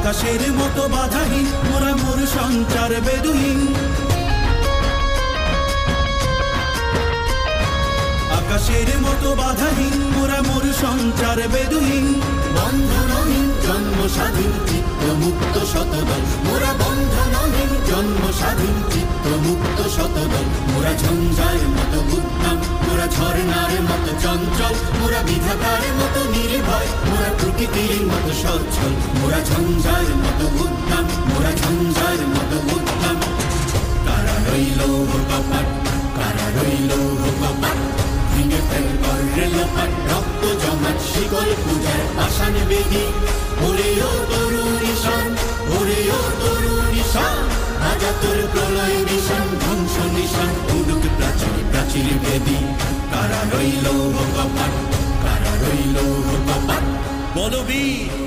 আকাশের মতো বাধাহীন মোরা মোর সঞ্চার বেদুহীন, আকাশের মতো বাধাহীন মোরা মোর সঞ্চার বেদুহীন। বন্ধনহীন জন্ম স্বাধীন চিত্ত মুক্ত শতদল, মোরা বন্ধনহীন জন্ম স্বাধীন চিত্ত মুক্ত শতদল। মোরা ঝঞ্ঝার মতো উদ্যম, মোরা ঝর্ণার মতো চঞ্চল, মোরা বিধাতার মতো নির্ভয়, মোরা প্রকৃতির মতো সচ্ছল। মোরা ঝঞ্ঝার মতো উদ্যম, মোরা ঝঞ্ঝার মতো উদ্যম। কারা রইল কপাট, কারা রইল কপাট, ভেঙে ফেলবার রেলপাট, রক্ত জমাট শিকল পূজার পাষাণ বেদি। ওরে ও তরুণ ঈশান, ওরে ও তরুণ ঈশান, আজা তোর প্রলয় নিশান, ধ্বংস নিশান উড়ুক প্রাচীর প্রাচীর বেদি। কারা রইল কপাট, কারা রইল কপাট, বলবীর